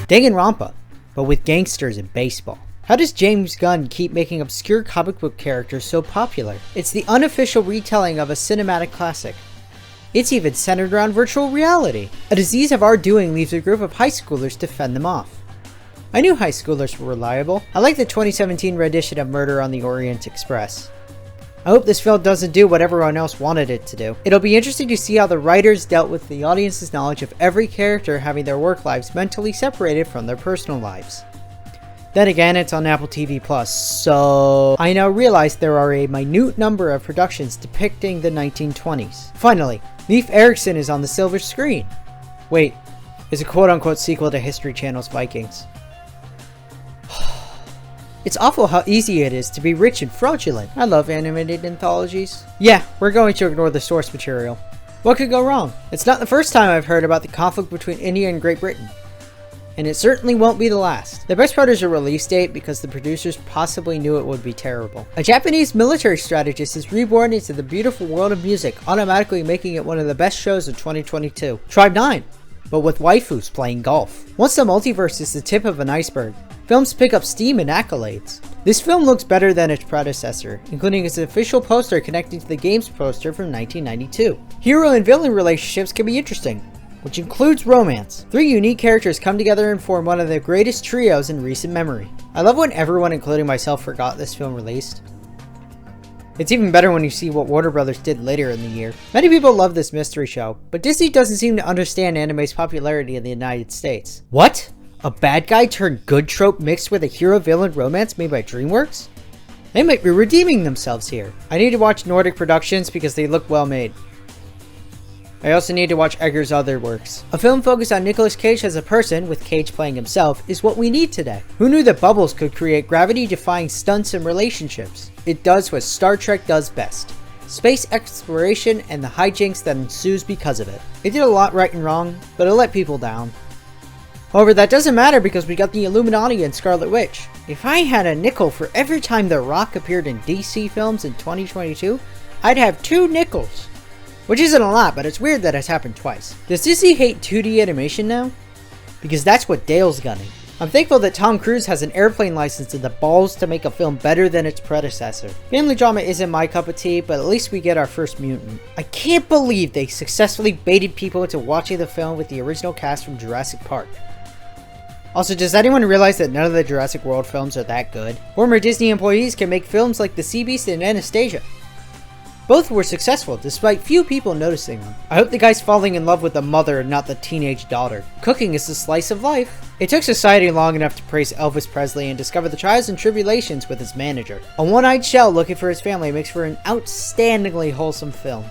Danganronpa, but with gangsters and baseball. How does James Gunn keep making obscure comic book characters so popular? It's the unofficial retelling of a cinematic classic. It's even centered around virtual reality. A disease of our doing leaves a group of high schoolers to fend them off. I knew high schoolers were reliable. I like the 2017 rendition of Murder on the Orient Express. I hope this film doesn't do what everyone else wanted it to do. It'll be interesting to see how the writers dealt with the audience's knowledge of every character having their work lives mentally separated from their personal lives. Then again, it's on Apple TV+, so I now realize there are a minute number of productions depicting the 1920s. Finally, Leif Erikson is on the silver screen. Wait, is a quote-unquote sequel to History Channel's Vikings. It's awful how easy it is to be rich and fraudulent. I love animated anthologies. Yeah, we're going to ignore the source material. What could go wrong? It's not the first time I've heard about the conflict between India and Great Britain. And it certainly won't be the last. The best part is a release date because the producers possibly knew it would be terrible. A Japanese military strategist is reborn into the beautiful world of music, automatically making it one of the best shows of 2022. Tribe 9, but with waifus playing golf. Once the multiverse is the tip of an iceberg, films pick up steam and accolades. This film looks better than its predecessor, including its official poster connecting to the game's poster from 1992. Hero and villain relationships can be interesting, which includes romance. 3 unique characters come together and form one of the greatest trios in recent memory. I love when everyone, including myself, forgot this film released. It's even better when you see what Warner Brothers did later in the year. Many people love this mystery show, but Disney doesn't seem to understand anime's popularity in the United States. What? A bad guy turned good trope mixed with a hero-villain romance made by DreamWorks? They might be redeeming themselves here. I need to watch Nordic productions because they look well made. I also need to watch Egger's other works. A film focused on Nicolas Cage as a person, with Cage playing himself, is what we need today. Who knew that bubbles could create gravity-defying stunts and relationships? It does what Star Trek does best. Space exploration and the hijinks that ensues because of it. It did a lot right and wrong, but it let people down. However, that doesn't matter because we got the Illuminati and Scarlet Witch. If I had a nickel for every time The Rock appeared in DC films in 2022, I'd have 2 nickels. Which isn't a lot, but it's weird that it's happened twice. Does Disney hate 2D animation now? Because that's what Dale's gunning. I'm thankful that Tom Cruise has an airplane license and the balls to make a film better than its predecessor. Family drama isn't my cup of tea, but at least we get our first mutant. I can't believe they successfully baited people into watching the film with the original cast from Jurassic Park. Also, does anyone realize that none of the Jurassic World films are that good? Former Disney employees can make films like The Sea Beast and Anastasia. Both were successful, despite few people noticing them. I hope the guy's falling in love with the mother and not the teenage daughter. Cooking is a slice of life. It took society long enough to praise Elvis Presley and discover the trials and tribulations with his manager. A one-eyed shell looking for his family makes for an outstandingly wholesome film.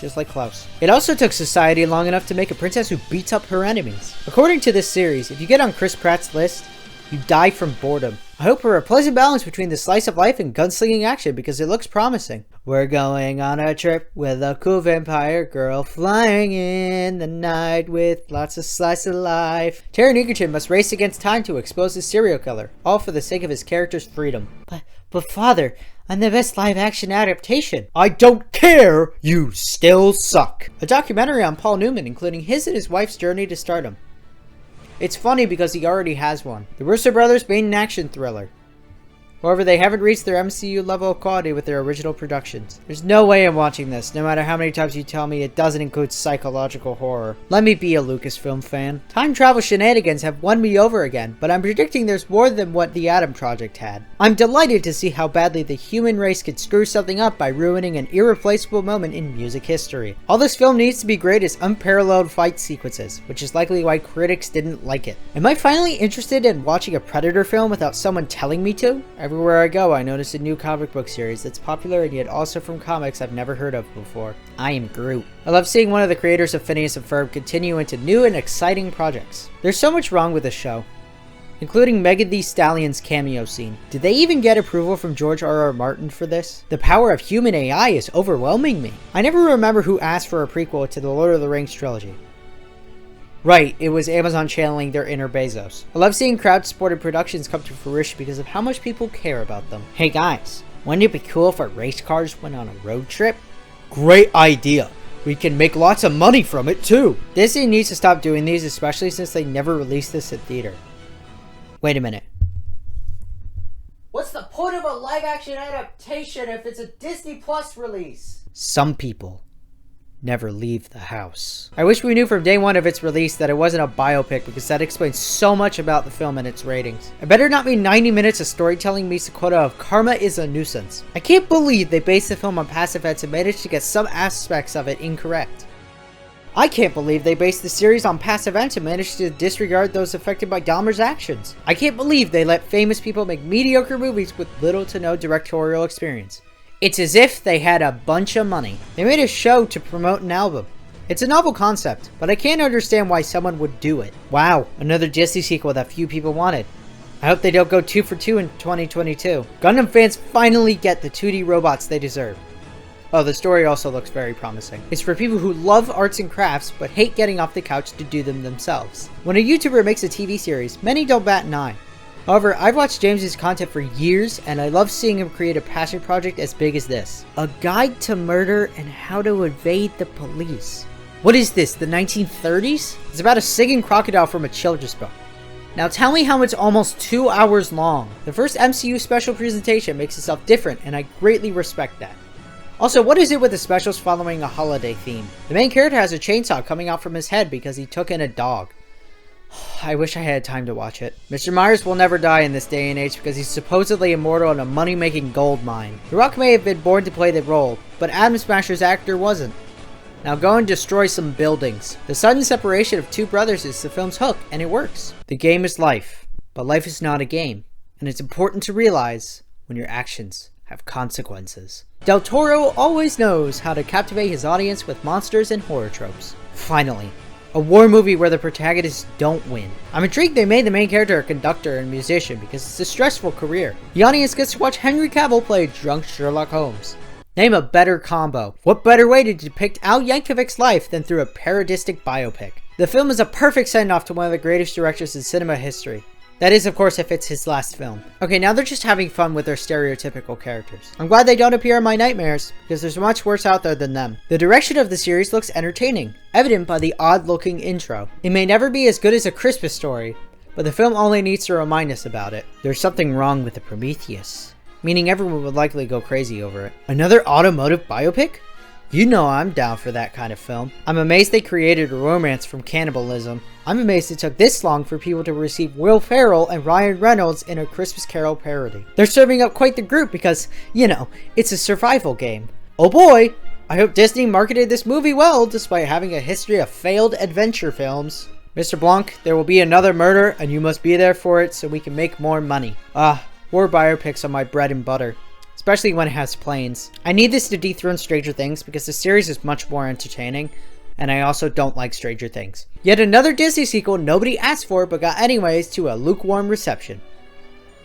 Just like Klaus. It also took society long enough to make a princess who beats up her enemies. According to this series, if you get on Chris Pratt's list, you die from boredom. I hope for a pleasant balance between the slice of life and gunslinging action because it looks promising. We're going on a trip with a cool vampire girl flying in the night with lots of slice of life. Taron Egerton must race against time to expose his serial killer, all for the sake of his character's freedom. But father, I'm the best live-action adaptation. I don't care! You still suck! A documentary on Paul Newman, including his and his wife's journey to stardom. It's funny because he already has one. The Russo brothers made an action thriller. However, they haven't reached their MCU level of quality with their original productions. There's no way I'm watching this, no matter how many times you tell me it doesn't include psychological horror. Let me be a Lucasfilm fan. Time travel shenanigans have won me over again, but I'm predicting there's more than what the Atom Project had. I'm delighted to see how badly the human race could screw something up by ruining an irreplaceable moment in music history. All this film needs to be great is unparalleled fight sequences, which is likely why critics didn't like it. Am I finally interested in watching a Predator film without someone telling me to? Everywhere I go, I notice a new comic book series that's popular and yet also from comics I've never heard of before. I am Groot. I love seeing one of the creators of Phineas and Ferb continue into new and exciting projects. There's so much wrong with this show, including Megan Thee Stallion's cameo scene. Did they even get approval from George R.R. Martin for this? The power of human AI is overwhelming me. I never remember who asked for a prequel to the Lord of the Rings trilogy. Right, it was Amazon channeling their inner Bezos. I love seeing crowd-supported productions come to fruition because of how much people care about them. Hey guys, wouldn't it be cool if our race cars went on a road trip? Great idea! We can make lots of money from it too! Disney needs to stop doing these, especially since they never released this at theater. Wait a minute. What's the point of a live-action adaptation if it's a Disney Plus release? Some people never leave the house. I wish we knew from day one of its release that it wasn't a biopic, because that explains so much about the film and its ratings. It better not be 90 minutes of storytelling meets the quota of karma is a nuisance. I can't believe they based the film on past events and managed to get some aspects of it incorrect. I can't believe they based the series on past events and managed to disregard those affected by Dahmer's actions. I can't believe they let famous people make mediocre movies with little to no directorial experience. It's as if they had a bunch of money. They made a show to promote an album. It's a novel concept, but I can't understand why someone would do it. Wow, another Disney sequel that few people wanted. I hope they don't go 2 for 2 in 2022. Gundam fans finally get the 2D robots they deserve. Oh, the story also looks very promising. It's for people who love arts and crafts, but hate getting off the couch to do them themselves. When a YouTuber makes a TV series, many don't bat an eye. However, I've watched James's content for years, and I love seeing him create a passion project as big as this. A guide to murder and how to evade the police. What is this, the 1930s? It's about a singing crocodile from a children's book. Now tell me how it's almost 2 hours long. The first MCU special presentation makes itself different, and I greatly respect that. Also, what is it with the specials following a holiday theme? The main character has a chainsaw coming out from his head because he took in a dog. I wish I had time to watch it. Mr. Myers will never die in this day and age because he's supposedly immortal in a money-making gold mine. The Rock may have been born to play the role, but Atom Smasher's actor wasn't. Now go and destroy some buildings. The sudden separation of two brothers is the film's hook, and it works. The game is life, but life is not a game, and it's important to realize when your actions have consequences. Del Toro always knows how to captivate his audience with monsters and horror tropes. Finally, a war movie where the protagonists don't win. I'm intrigued they made the main character a conductor and musician because it's a stressful career. The audience gets to watch Henry Cavill play drunk Sherlock Holmes. Name a better combo. What better way to depict Al Yankovic's life than through a parodistic biopic? The film is a perfect send-off to one of the greatest directors in cinema history. That is, of course, if it's his last film. Okay, now they're just having fun with their stereotypical characters. I'm glad they don't appear in my nightmares, because there's much worse out there than them. The direction of the series looks entertaining, evident by the odd-looking intro. It may never be as good as A Christmas Story, but the film only needs to remind us about it. There's something wrong with the Prometheus, meaning everyone would likely go crazy over it. Another automotive biopic? You know I'm down for that kind of film. I'm amazed they created a romance from cannibalism. I'm amazed it took this long for people to receive Will Ferrell and Ryan Reynolds in a Christmas Carol parody. They're serving up quite the group because, you know, it's a survival game. Oh boy! I hope Disney marketed this movie well despite having a history of failed adventure films. Mr. Blanc, there will be another murder and you must be there for it so we can make more money. War biopics are my bread and butter. Especially when it has planes. I need this to dethrone Stranger Things because the series is much more entertaining, and I also don't like Stranger Things. Yet another Disney sequel nobody asked for but got anyways to a lukewarm reception.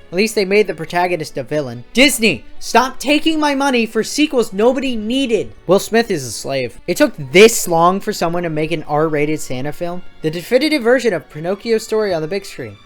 At least they made the protagonist a villain. Disney, stop taking my money for sequels nobody needed! Will Smith is a slave. It took this long for someone to make an R-rated Santa film? The definitive version of Pinocchio's story on the big screen.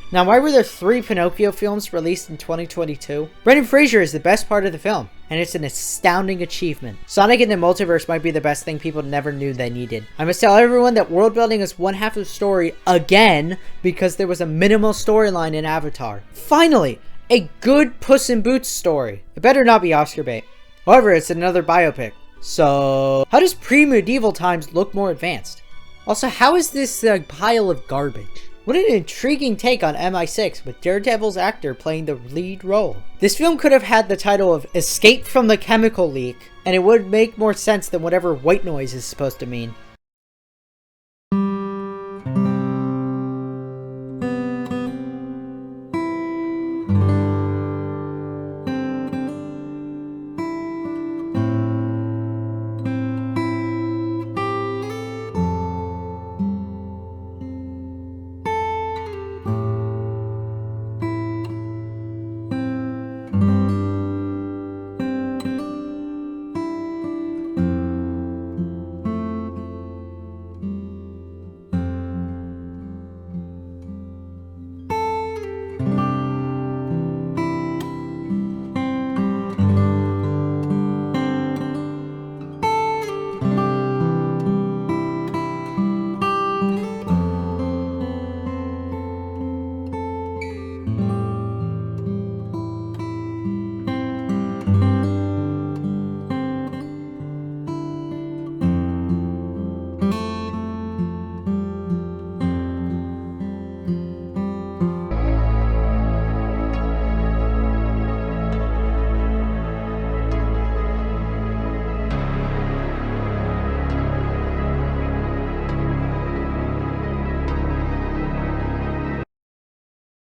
Now, why were there 3 Pinocchio films released in 2022? Brendan Fraser is the best part of the film, and it's an astounding achievement. Sonic in the Multiverse might be the best thing people never knew they needed. I must tell everyone that world building is one half of the story again, because there was a minimal storyline in Avatar. Finally, a good Puss in Boots story. It better not be Oscar bait. However, it's another biopic. So, how does pre-medieval times look more advanced? Also, how is this a pile of garbage? What an intriguing take on MI6 with Daredevil's actor playing the lead role. This film could have had the title of Escape from the Chemical Leak, and it would make more sense than whatever white noise is supposed to mean.